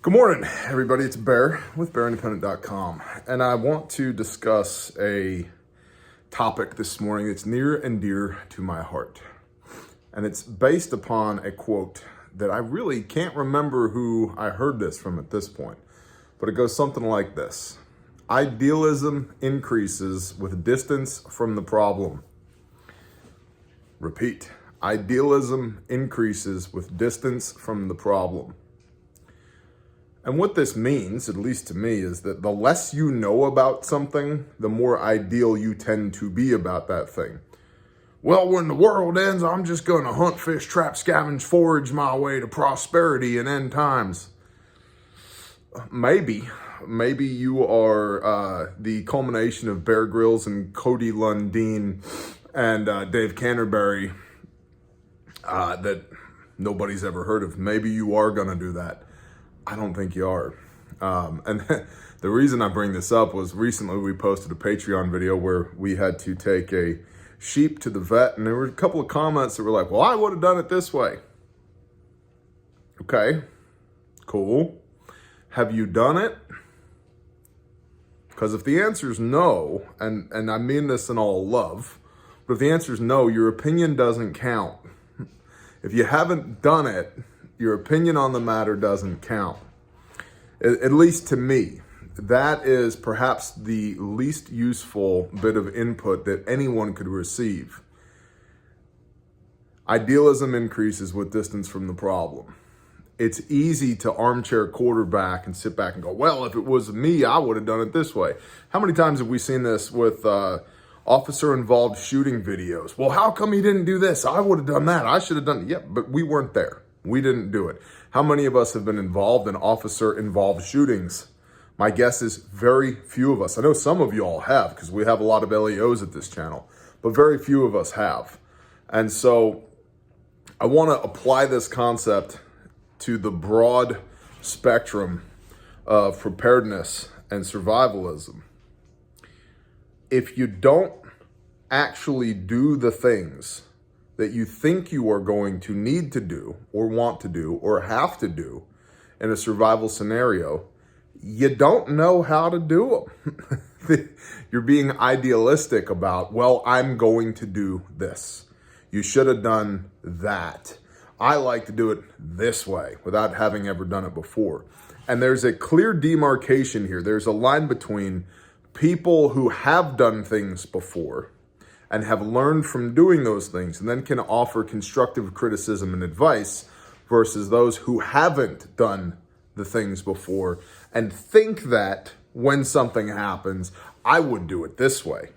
Good morning, everybody. It's Bear with BearIndependent.com, and I want to discuss a topic this morning that's near and dear to my heart. And it's based upon a quote that I really can't remember who I heard this from at this point, but it goes something like this. Idealism increases with distance from the problem. Repeat. Idealism increases with distance from the problem. And what this means, at least to me, is that the less you know about something, the more ideal you tend to be about that thing. Well, when the world ends, I'm just going to hunt, fish, trap, scavenge, forage my way to prosperity and end times. Maybe you are the culmination of Bear Grylls and Cody Lundin and Dave Canterbury that nobody's ever heard of. Maybe you are going to do that. I don't think you are. And the reason I bring this up was recently we posted a Patreon video where we had to take a sheep to the vet, and there were a couple of comments that were like, well, I would have done it this way. Okay, cool. Have you done it? Because if the answer is no, and I mean this in all love, but if the answer is no, your opinion doesn't count. If you haven't done it, your opinion on the matter doesn't count. At least to me, that is perhaps the least useful bit of input that anyone could receive. Idealism increases with distance from the problem. It's easy to armchair quarterback and sit back and go, well, if it was me, I would have done it this way. How many times have we seen this with officer-involved shooting videos? Well, how come he didn't do this? I would have done that. I should have done it. Yeah, but we weren't there. We didn't do it. How many of us have been involved in officer-involved shootings? My guess is very few of us. I know some of you all have, because we have a lot of LEOs at this channel, but very few of us have. And so I want to apply this concept to the broad spectrum of preparedness and survivalism. If you don't actually do the things that you think you are going to need to do or want to do or have to do in a survival scenario, you don't know how to do them. You're being idealistic about, well, I'm going to do this. You should have done that. I like to do it this way without having ever done it before. And there's a clear demarcation here. There's a line between people who have done things before and have learned from doing those things and then can offer constructive criticism and advice versus those who haven't done the things before and think that when something happens, I would do it this way.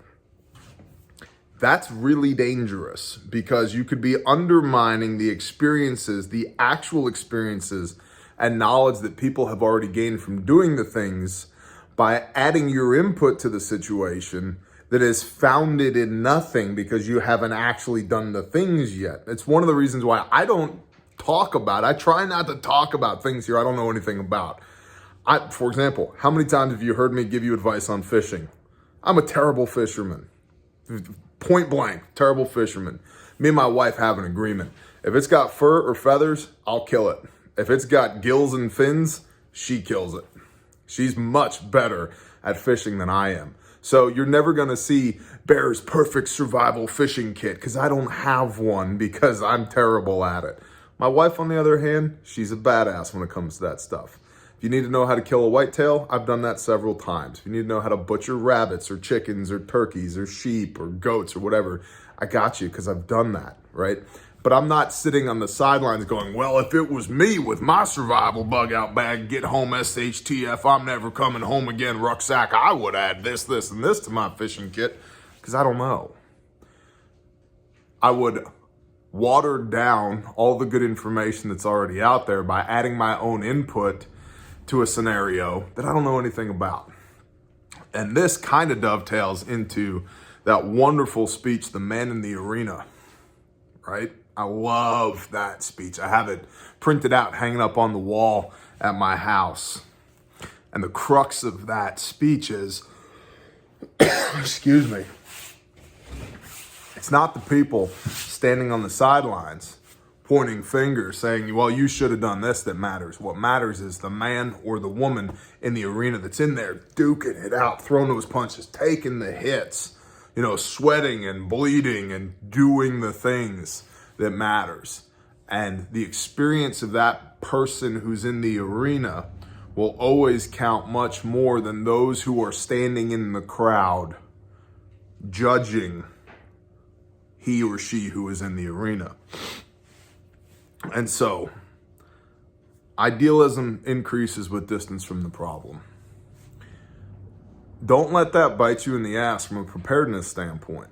That's really dangerous because you could be undermining the experiences, the actual experiences and knowledge that people have already gained from doing the things by adding your input to the situation that is founded in nothing because you haven't actually done the things yet. It's one of the reasons why I don't talk about, I try not to talk about things here I don't know anything about. For example, how many times have you heard me give you advice on fishing? I'm a terrible fisherman. Point blank, terrible fisherman. Me and my wife have an agreement. If it's got fur or feathers, I'll kill it. If it's got gills and fins, she kills it. She's much better at fishing than I am. So you're never going to see Bear's perfect survival fishing kit because I don't have one because I'm terrible at it. My wife, on the other hand, she's a badass when it comes to that stuff. If you need to know how to kill a whitetail, I've done that several times. If you need to know how to butcher rabbits or chickens or turkeys or sheep or goats or whatever, I got you because I've done that, right? But I'm not sitting on the sidelines going, well, if it was me with my survival bug out bag, get home SHTF, I'm never coming home again, rucksack, I would add this, this, and this to my fishing kit, because I don't know. I would water down all the good information that's already out there by adding my own input to a scenario that I don't know anything about. And this kind of dovetails into that wonderful speech, The Man in the Arena, right? I love that speech. I have it printed out, hanging up on the wall at my house. And the crux of that speech is, excuse me, it's not the people standing on the sidelines pointing fingers saying, well, you should have done this that matters. What matters is the man or the woman in the arena that's in there duking it out, throwing those punches, taking the hits, you know, sweating and bleeding and doing the things that matters. And the experience of that person who's in the arena will always count much more than those who are standing in the crowd judging he or she who is in the arena. And so, idealism increases with distance from the problem. Don't let that bite you in the ass from a preparedness standpoint.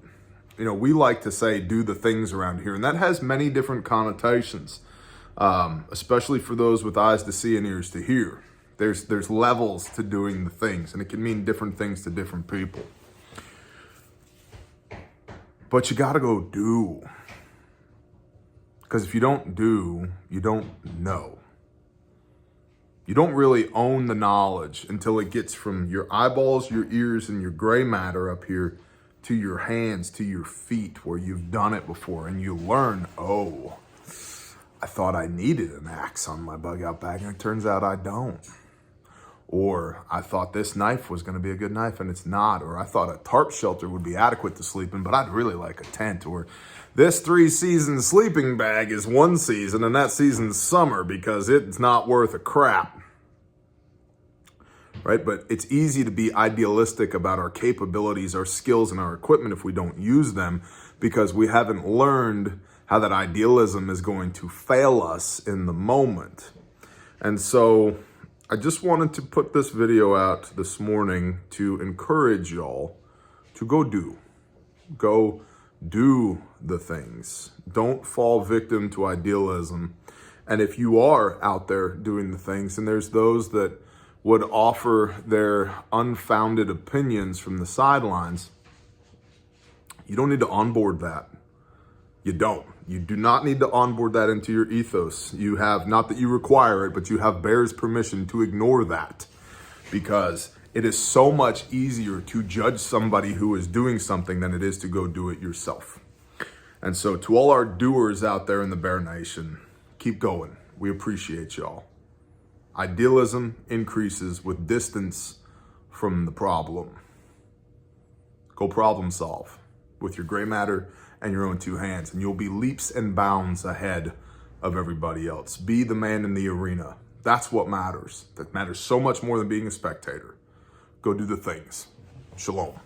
You know, we like to say, do the things around here, and that has many different connotations, especially for those with eyes to see and ears to hear. There's levels to doing the things, and it can mean different things to different people. But you got to go do. Because if you don't do, you don't know. You don't really own the knowledge until it gets from your eyeballs, your ears, and your gray matter up here to your hands, to your feet, where you've done it before. And you learn, oh, I thought I needed an axe on my bug out bag, and it turns out I don't. Or I thought this knife was going to be a good knife, and it's not. Or I thought a tarp shelter would be adequate to sleep in, but I'd really like a tent. Or this 3-season sleeping bag is 1 season, and that season's summer because it's not worth a crap. Right? But it's easy to be idealistic about our capabilities, our skills, and our equipment if we don't use them, because we haven't learned how that idealism is going to fail us in the moment. And so I just wanted to put this video out this morning to encourage y'all to go do the things. Don't fall victim to idealism. And if you are out there doing the things, and there's those that would offer their unfounded opinions from the sidelines, you don't need to onboard that. You don't. You do not need to onboard that into your ethos. You have, not that you require it, but you have bear's permission to ignore that, because it is so much easier to judge somebody who is doing something than it is to go do it yourself. And so to all our doers out there in the Bear Nation, keep going. We appreciate y'all. Idealism increases with distance from the problem. Go problem solve with your gray matter and your own 2 hands, and you'll be leaps and bounds ahead of everybody else. Be the man in the arena. That's what matters. That matters so much more than being a spectator. Go do the things. Shalom.